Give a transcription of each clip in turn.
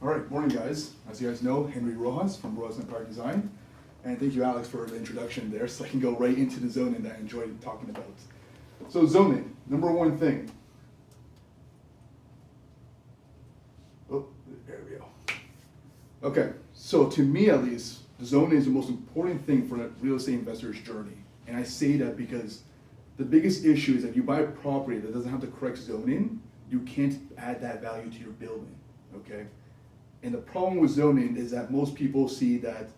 All right, morning guys. As you guys know, Henry Rojas from Rojas and Park Design. And thank you, Alex, for the introduction there, so I can go right into the zoning that I enjoyed talking about. So zoning, number one thing. Oh, there we go. Okay, so to me at least, zoning is the most important thing for a real estate investor's journey. And I say that because the biggest issue is that you buy a property that doesn't have the correct zoning, you can't add that value to your building, okay? And the problem with zoning is that most people see that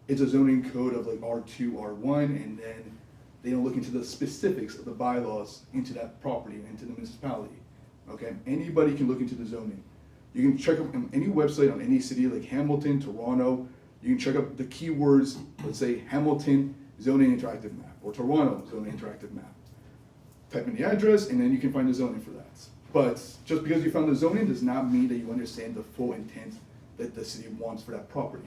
it's a zoning code of like R2, R1, and then they don't look into the specifics of the bylaws into that property, into the municipality, okay? Anybody can look into the zoning. You can check up on any website on any city like Hamilton, Toronto. You can check up the keywords, let's say Hamilton zoning interactive map, or Toronto zoning interactive map. Type in the address, and then you can find the zoning for that. But just because you found the zoning does not mean that you understand the full intent that the city wants for that property.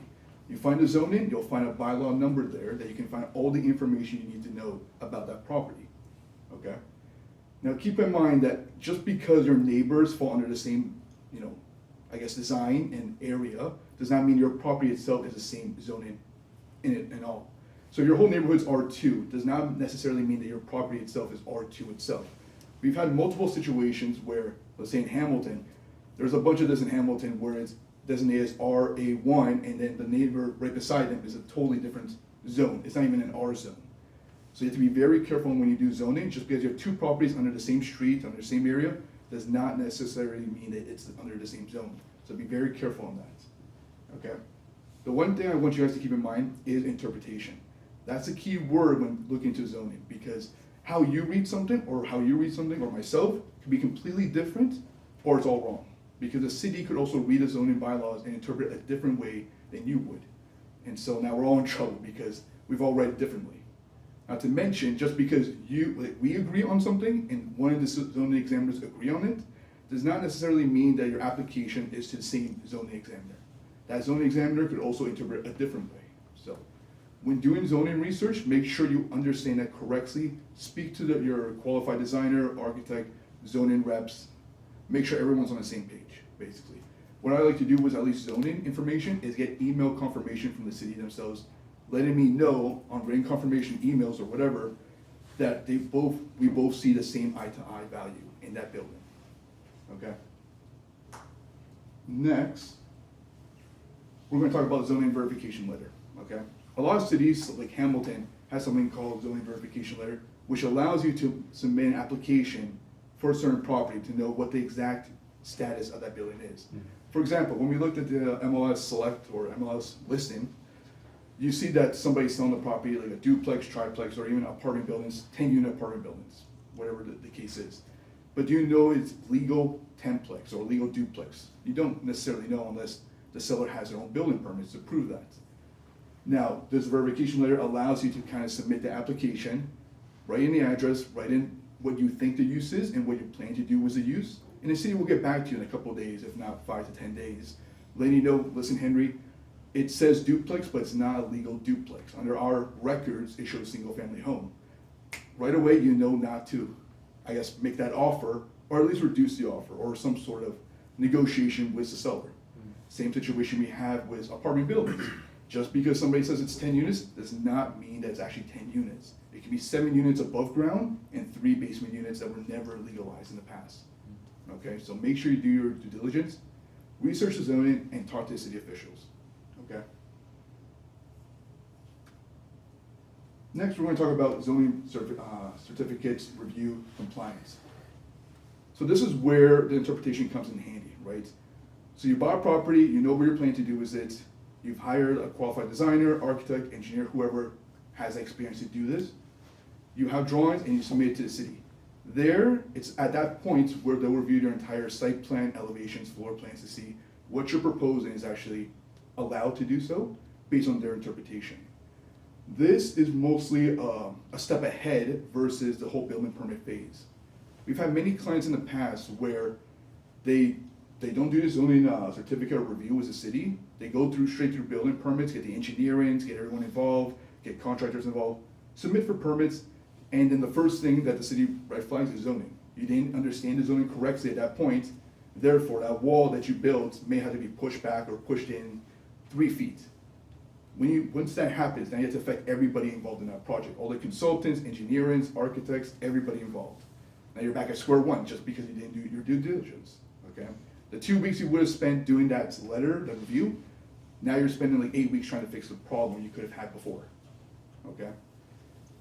You find the zoning, you'll find a bylaw number there that you can find all the information you need to know about that property, okay? Now keep in mind that just because your neighbors fall under the same, I guess design and area, does not mean your property itself is the same zoning in it and all. So if your whole neighborhood's R2, does not necessarily mean that your property itself is R2 itself. We've had multiple situations where, let's say in Hamilton, there's a bunch of this in Hamilton where it's designated as RA1, and then the neighbor right beside them is a totally different zone. It's not even an R zone. So you have to be very careful when you do zoning. Just because you have two properties under the same street, under the same area, does not necessarily mean that it's under the same zone. So be very careful on that, okay? The one thing I want you guys to keep in mind is interpretation. That's a key word when looking into zoning, because how you read something, or myself, could be completely different, or it's all wrong. Because the city could also read the zoning bylaws and interpret a different way than you would. And so now we're all in trouble because we've all read it differently. Not to mention, just because we agree on something and one of the zoning examiners agree on it, does not necessarily mean that your application is to the same zoning examiner. That zoning examiner could also interpret a different way. So when doing zoning research, make sure you understand that correctly. Speak to your qualified designer, architect, zoning reps. Make sure everyone's on the same page, basically. What I like to do with at least zoning information is get email confirmation from the city themselves, letting me know on written confirmation emails or whatever, that we both see the same eye-to-eye value in that building, okay? Next, we're gonna talk about zoning verification letter, okay? A lot of cities, like Hamilton, has something called zoning verification letter, which allows you to submit an application for a certain property to know what the exact status of that building is. Mm-hmm. For example, when we looked at the MLS Select or MLS listing, you see that somebody's selling the property like a duplex, triplex, or even apartment buildings, 10-unit apartment buildings, whatever the case is. But do you know it's legal 10-plex or legal duplex? You don't necessarily know unless the seller has their own building permits to prove that. Now, this verification letter allows you to kind of submit the application, write in the address, write in what you think the use is and what you plan to do with the use. And the city will get back to you in a couple of days, if not 5 to 10 days. Letting you know, listen, Henry, it says duplex, but it's not a legal duplex. Under our records, it shows single family home. Right away, you know not to, I guess, make that offer, or at least reduce the offer, or some sort of negotiation with the seller. Mm-hmm. Same situation we have with apartment buildings. Just because somebody says it's 10 units does not mean that it's actually 10 units. It can be 7 units above ground and 3 basement units that were never legalized in the past. Okay, so make sure you do your due diligence, research the zoning, and talk to the city officials. Okay. Next, we're going to talk about zoning certificates review compliance. So this is where the interpretation comes in handy, right? So you buy a property, you know what you're planning to do with it. You've hired a qualified designer, architect, engineer, whoever has the experience to do this. You have drawings and you submit it to the city. There, it's at that point where they'll review your entire site plan, elevations, floor plans to see what you're proposing is actually allowed to do so based on their interpretation. This is mostly a step ahead versus the whole building permit phase. We've had many clients in the past where they don't do the zoning certificate of review as a city. They go straight through building permits, get the engineering, get everyone involved, get contractors involved, submit for permits, and then the first thing that the city red flags is zoning. You didn't understand the zoning correctly at that point, Therefore, that wall that you built may have to be pushed back or pushed in 3 feet. Once that happens, then you have to affect everybody involved in that project, all the consultants, engineers, architects, everybody involved. Now you're back at square one just because you didn't do your due diligence, okay? The 2 weeks you would have spent doing that letter, that review, now you're spending like 8 weeks trying to fix the problem you could have had before, okay?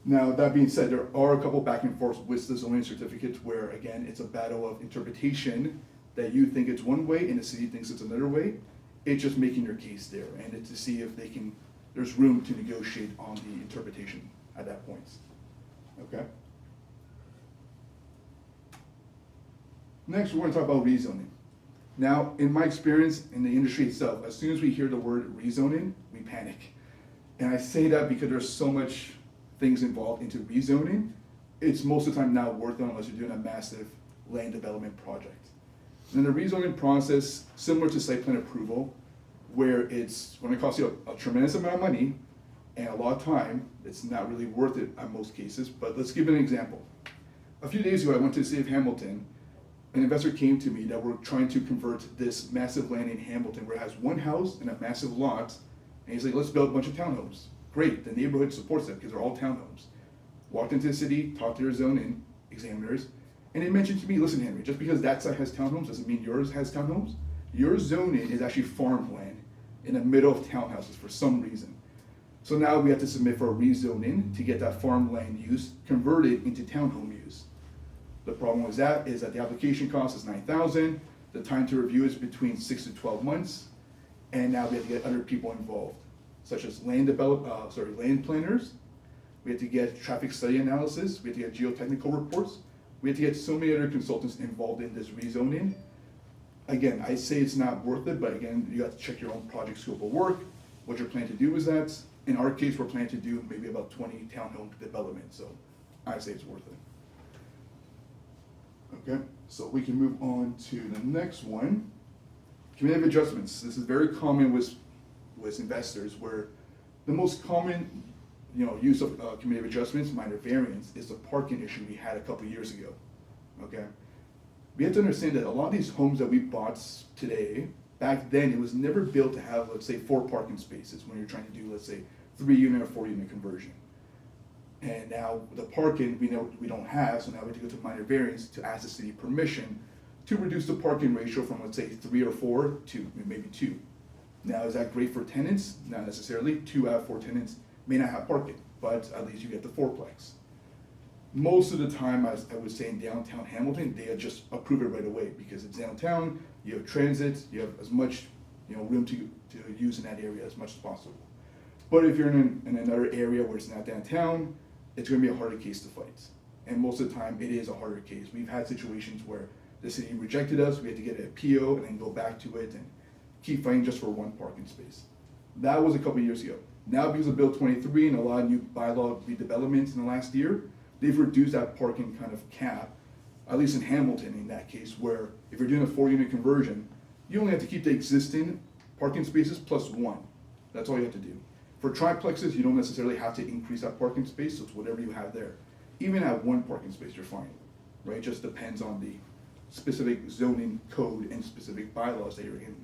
Now, that being said, there are a couple back and forths with the zoning certificates where, again, it's a battle of interpretation that you think it's one way and the city thinks it's another way. It's just making your case there, and it's to see if there's room to negotiate on the interpretation at that point, okay? Next, we're gonna talk about rezoning. Now, in my experience in the industry itself, as soon as we hear the word rezoning, we panic. And I say that because there's so much things involved into rezoning. It's most of the time not worth it unless you're doing a massive land development project. And the rezoning process, similar to site plan approval, where it's going to cost you a tremendous amount of money and a lot of time. It's not really worth it in most cases, but let's give an example. A few days ago, I went to the city of Hamilton. An investor came to me that we're trying to convert this massive land in Hamilton where it has one house and a massive lot, and he's like, let's build a bunch of townhomes. Great, the neighborhood supports that because they're all townhomes. Walked into the city, talked to their zoning examiners, and they mentioned to me, listen, Henry, just because that site has townhomes doesn't mean yours has townhomes. Your zoning is actually farmland in the middle of townhouses for some reason. So now we have to submit for a rezoning to get that farmland use converted into townhome use. The problem with that is that the application cost is $9,000, the time to review is between 6 to 12 months, and now we have to get other people involved, such as land planners. We have to get traffic study analysis, we have to get geotechnical reports, we have to get so many other consultants involved in this rezoning. Again, I say it's not worth it, but again, you have to check your own project scope of work, what you're planning to do with that. In our case, we're planning to do maybe about 20 townhome development, so I say it's worth it. Okay, so we can move on to the next one. Community adjustments. This is very common with investors, where the most common use of community adjustments, minor variance, is the parking issue we had a couple years ago. Okay, we have to understand that a lot of these homes that we bought today, back then it was never built to have, let's say, 4 parking spaces when you're trying to do, let's say, 3-unit or 4-unit conversion. And now the parking we know we don't have, so now we have to go to minor variance to ask the city permission to reduce the parking ratio from, let's say, 3 or 4 to maybe 2. Now, is that great for tenants? Not necessarily. 2 out of 4 tenants may not have parking, but at least you get the 4-plex. Most of the time, as I would say, in downtown Hamilton, they just approve it right away because it's downtown, you have transit, you have as much room to use in that area as much as possible. But if you're in another area where it's not downtown, it's going to be a harder case to fight. And most of the time, it is a harder case. We've had situations where the city rejected us, we had to get an PO and then go back to it and keep fighting just for 1 parking space. That was a couple years ago. Now, because of Bill 23 and a lot of new bylaw redevelopments in the last year, they've reduced that parking kind of cap, at least in Hamilton in that case, where if you're doing a 4-unit conversion, you only have to keep the existing parking spaces plus 1. That's all you have to do. For triplexes, you don't necessarily have to increase that parking space, so it's whatever you have there. Even at 1 parking space, you're fine, right? It just depends on the specific zoning code and specific bylaws that you're in,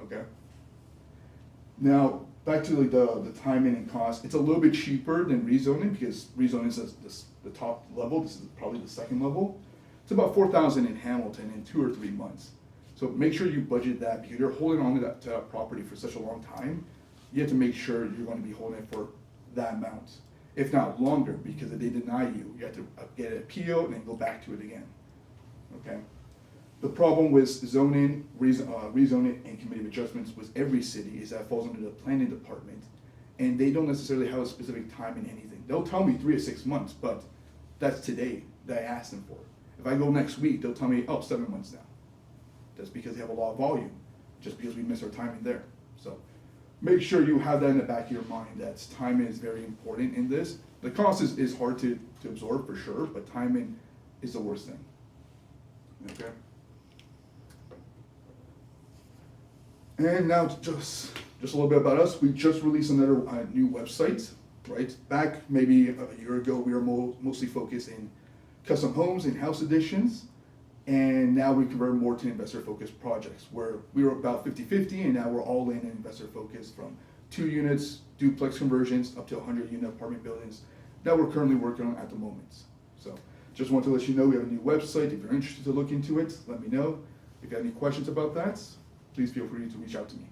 okay? Now, back to the timing and cost. It's a little bit cheaper than rezoning because rezoning is the top level. This is probably the second level. It's about $4,000 in Hamilton in 2 or 3 months. So make sure you budget that because you're holding on to that property for such a long time. You have to make sure you're going to be holding it for that amount, if not longer, because if they deny you, you have to get a PO and then go back to it again, okay? The problem with zoning, rezoning, and community adjustments with every city is that it falls under the planning department, and they don't necessarily have a specific time in anything. They'll tell me 3 to 6 months, but that's today that I asked them for. If I go next week, they'll tell me, 7 months now. That's because they have a lot of volume, just because we miss our timing there, so. Make sure you have that in the back of your mind that timing is very important in this. The cost is hard to absorb for sure, but timing is the worst thing. Okay. And now just a little bit about us. We just released another new website, right? Back maybe a year ago, we were mostly focused in custom homes and house additions. And now we convert more to investor-focused projects where we were about 50-50 and now we're all in investor-focused from 2 units, duplex conversions, up to 100-unit apartment buildings that we're currently working on at the moment. So just want to let you know we have a new website. If you're interested to look into it, let me know. If you have any questions about that, please feel free to reach out to me.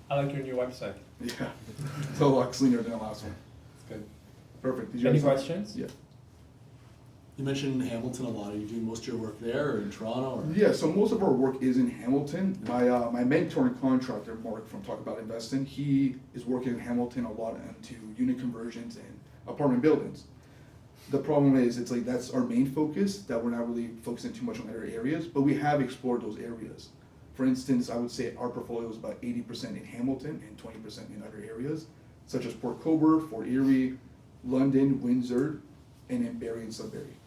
I like your new website. Yeah, it's a lot cleaner than the last one. It's good. Perfect. Did you Any have some- questions? Yeah. You mentioned Hamilton a lot. Are you doing most of your work there or in Toronto? Or? Yeah, so most of our work is in Hamilton. My mentor and contractor, Mark from Talk About Investing, he is working in Hamilton a lot into unit conversions and apartment buildings. The problem is, it's like that's our main focus, that we're not really focusing too much on other areas, but we have explored those areas. For instance, I would say our portfolio is about 80% in Hamilton and 20% in other areas, such as Port Cobar, Fort Erie, London, Windsor, and then Barrie and Sudbury.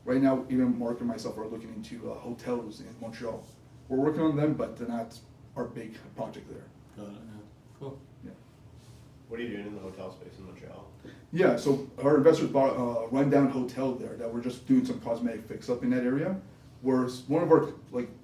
Right now, even Mark and myself are looking into hotels in Montreal. We're working on them, but they're not our big project there. Got it, yeah. Cool. Yeah. What are you doing in the hotel space in Montreal? Yeah, so our investors bought a rundown hotel there that we're just doing some cosmetic fix up in that area. Whereas one of our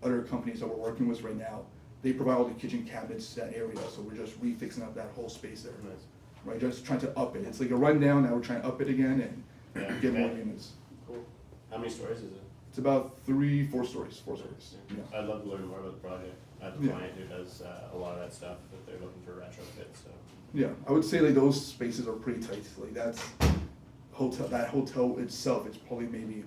other companies that we're working with right now, they provide all the kitchen cabinets to that area, so we're just refixing up that whole space there. Nice. Right, just trying to up it. It's like a rundown, now we're trying to up it again and Yeah, get more okay. units. Cool. How many stories is it? It's about 4 stories. Yeah. I'd love to learn more about the project. I have a Yeah. client who does a lot of that stuff, that they're looking for retrofit, so. Yeah, I would say like those spaces are pretty tight. Like that hotel itself, it's probably maybe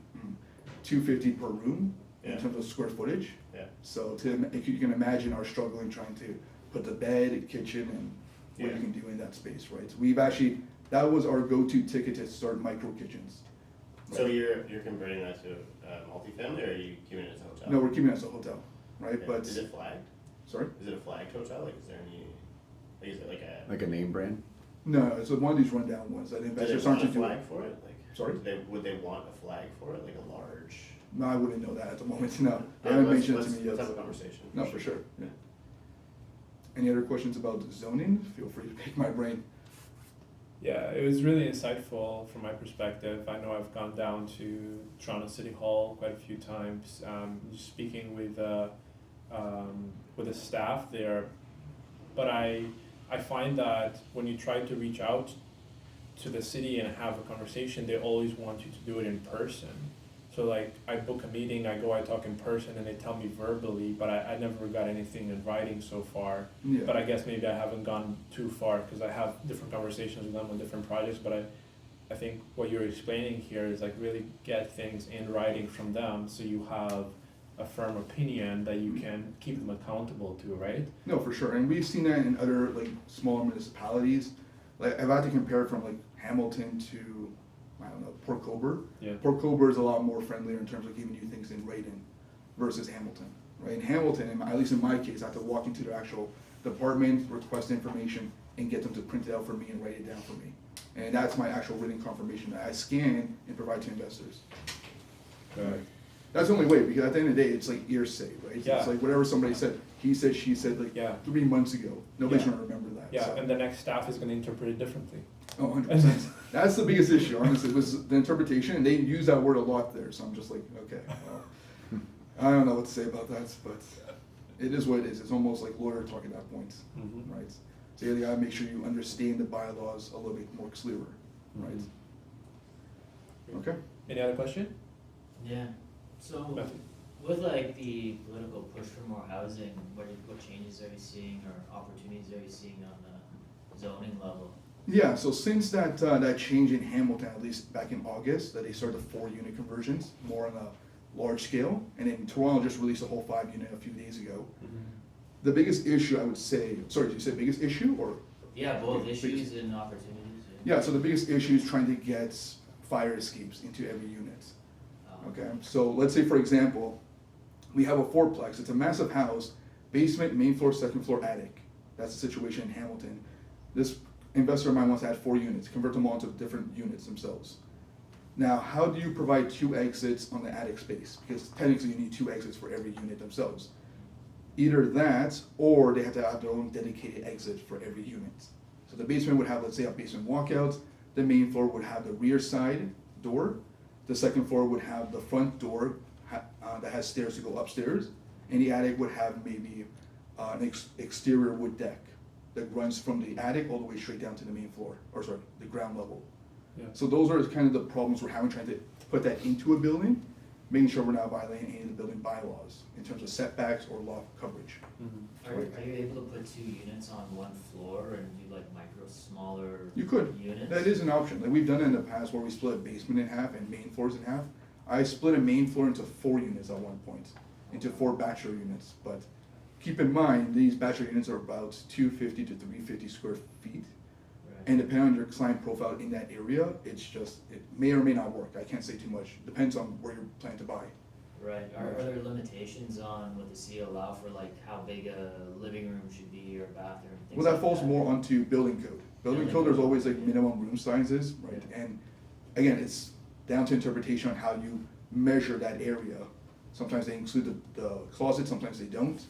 $250 per room in Yeah. terms of square footage. Yeah. So you can imagine our struggling trying to put the bed, kitchen, and what Yeah. you can do in that space, right? So we've actually, that was our go-to ticket to start micro kitchens. So you're converting that to multifamily, or are you keeping it as a hotel? No, we're keeping it as a hotel, right? Yeah. But Is it flagged? sorry, Is it a flagged hotel? Like, is there any, like, is it like a? Like a name brand? no, it's one of these rundown ones that Do investors they aren't want to a do. flag for it? Like, Sorry? would they want a flag for it, like a large? No, I wouldn't know that at the moment. No, they Yeah, haven't let's- mentioned it to let's- me yet. Let's have a conversation. No, for sure. Yeah. Any other questions about zoning? Feel free to pick my brain. Yeah, it was really insightful from my perspective. I know I've gone down to Toronto City Hall quite a few times, just speaking with the staff there. But I find that when you try to reach out to the city and have a conversation, they always want you to do it in person. So like I book a meeting, I talk in person, and they tell me verbally, but I never got anything in writing so far. Yeah. But I guess maybe I haven't gone too far because I have different conversations with them on different projects. But I think what you're explaining here is like really get things in writing from them so you have a firm opinion that you can keep them accountable to, right? No, for sure. And we've seen that in other like smaller municipalities. Like I've had to compare it from like Hamilton to, I don't know, Port Cobar. Yeah. Port Cobar is a lot more friendlier in terms of giving you things in writing versus Hamilton, right? In Hamilton, at least in my case, I have to walk into the actual department, request information, and get them to print it out for me and write it down for me. And that's my actual written confirmation that I scan and provide to investors. Right. That's the only way, because at the end of the day, it's like hearsay, right? Yeah. It's like whatever somebody said, he said, she said, like Yeah. 3 months ago. Nobody's Yeah. gonna remember that. Yeah, so. and the next staff is going to interpret it differently. Oh, 100%. That's the biggest issue, honestly, was the interpretation, and they use that word a lot there, so I'm just like, okay, well, I don't know what to say about that, but it is what it is. It's almost like lawyer talk at that point, Mhm. right? So you gotta make sure you understand the bylaws a little bit more clearer, right? Okay? Any other question? Yeah, so Matthew? with like the political push for more housing, what changes are you seeing or opportunities are you seeing on the zoning level? Yeah, so since that change in Hamilton, at least back in August, that they started the 4-unit conversions, more on a large scale, and then Toronto just released a whole 5-unit a few days ago. The biggest issue, I would say, sorry, did you say biggest issue, or? Yeah, both Okay, issues and opportunities. Yeah, so the biggest issue is trying to get fire escapes into every unit. Okay, so let's say for example, we have a 4-plex, it's a massive house, basement, main floor, second floor, attic. That's the situation in Hamilton. This investor of mine wants to add 4 units, convert them all into different units themselves. Now, how do you provide 2 exits on the attic space? Because technically you need 2 exits for every unit themselves. Either that, or they have to have their own dedicated exit for every unit. So the basement would have, let's say, a basement walkout, the main floor would have the rear side door. The second floor would have the front door that has stairs to go upstairs. And the attic would have maybe an exterior wood deck that runs from the attic all the way straight down to the main floor, or sorry, the ground level. Yeah. So those are kind of the problems we're having trying to put that into a building, making sure we're not violating any of the building bylaws in terms of setbacks or lot coverage. Mhm. Are you able to put 2 units on one floor and do like smaller You could. units? That is an option. Like we've done it in the past where we split a basement in half and main floors in half. I split a main floor into 4 units at one point, into 4 bachelor units. But keep in mind, these bachelor units are about 250 to 350 square feet. Right. And depending on your client profile in that area, it may or may not work. I can't say too much. Depends on where you're planning to buy. Right, are there limitations on what the city allow for like how big a living room should be or bathroom, things Well, that like falls more onto building code. Building code, there's always like minimum room sizes, right? Yeah. And again, it's down to interpretation on how you measure that area. Sometimes they include the closet, sometimes they don't.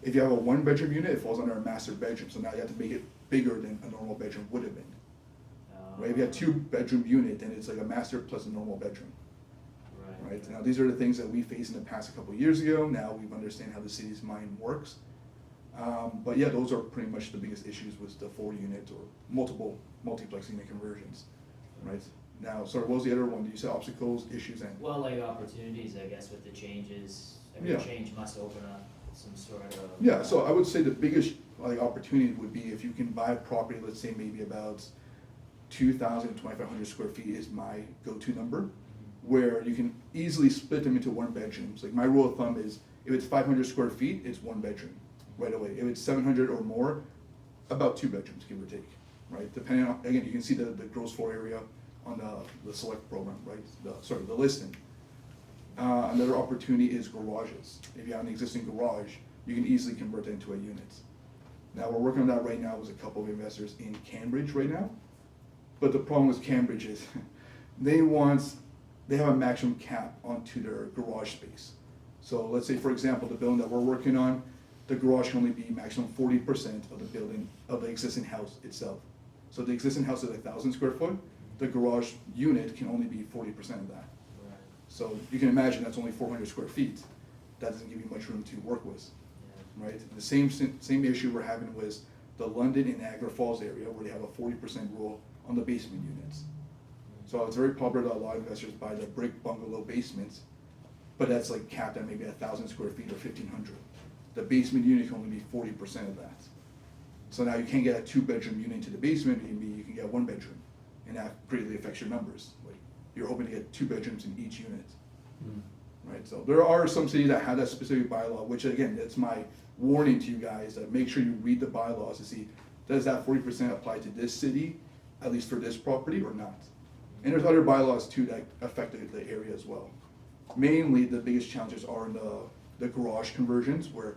If you have a 1-bedroom unit, it falls under a master bedroom, so now you have to make it bigger than a normal bedroom would have been. Right? If you have 2-bedroom unit, then it's like a master plus a normal bedroom. Right? Now, these are the things that we faced in the past a couple of years ago. Now we understand how the city's mind works. But yeah, those are pretty much the biggest issues with the 4-unit or multiplex unit conversions, right? Now, sorry, what was the other one? You said obstacles, issues, and? Well, like opportunities, I guess, with the changes, every Yeah. change must open up some sort of. Yeah, so I would say the biggest like opportunity would be if you can buy a property, let's say maybe about 2,000 to 2,500 square feet is my go-to number, where you can easily split them into 1 bedrooms. Like my rule of thumb is if it's 500 square feet, it's 1 bedroom right away. If it's 700 or more, about 2 bedrooms, give or take, right? Depending on, again, you can see the gross floor area on the select program, right? The listing. Another opportunity is garages. If you have an existing garage, you can easily convert that into a unit. Now, we're working on that right now with a couple of investors in Cambridge right now. But the problem with Cambridge is they have a maximum cap onto their garage space. So let's say, for example, the building that we're working on, the garage can only be maximum 40% of the building, of the existing house itself. So the existing house is 1,000 square foot, the garage unit can only be 40% of that. Right, So you can imagine that's only 400 square feet. That doesn't give you much room to work with, yeah. right? The same issue we're having with the London and Niagara Falls area where they have a 40% rule on the basement units. So it's very popular that a lot of investors buy the brick bungalow basements, but that's like capped at maybe 1,000 square feet or 1,500. The basement unit can only be 40% of that. So now you can't get a 2-bedroom unit into the basement, maybe you can get 1 bedroom, and that greatly affects your numbers. Like you're hoping to get 2 bedrooms in each unit, right? So there are some cities that have that specific bylaw, which again, that's my warning to you guys, that make sure you read the bylaws to see, does that 40% apply to this city, at least for this property, or not? And there's other bylaws too that affect the area as well. Mainly, the biggest challenges are in the garage conversions, where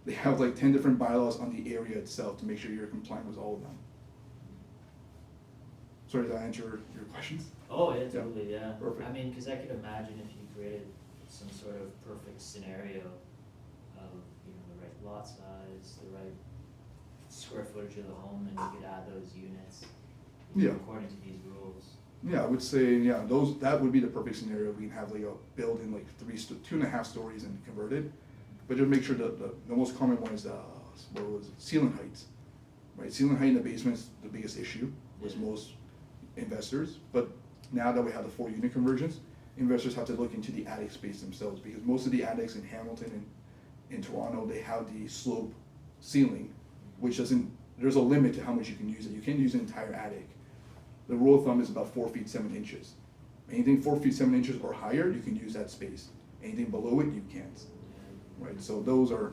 they have like 10 different bylaws on the area itself to make sure you're compliant with all of them. Sorry, did I answer your questions? Oh, yeah, totally, yeah. Perfect. I mean, cause I could imagine if you created some sort of perfect scenario of, the right lot size, the right square footage of the home, then you could add those units Yeah. according to these rules. Yeah, I would say, that would be the perfect scenario. We can have like a building like 2.5 stories and convert it. But just make sure that the most common one is ceiling heights, right? Ceiling height in the basement is the biggest issue with most investors. But now that we have the 4-unit conversions, investors have to look into the attic space themselves, because most of the attics in Hamilton and in Toronto, they have the slope ceiling, which there's a limit to how much you can use it. You can't use an entire attic. The rule of thumb is about 4 feet 7 inches. Anything 4 feet 7 inches or higher, you can use that space. Anything below it, you can't. Right, so those are,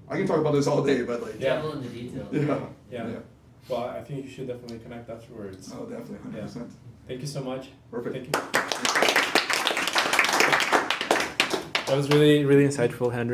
I can talk about this all day, but like. Yeah. Devil in the detail. Yeah. Well, I think you should definitely connect afterwards. Oh, definitely, 100%. Thank you so much. Perfect. Thank you. That was really, really insightful, Henry.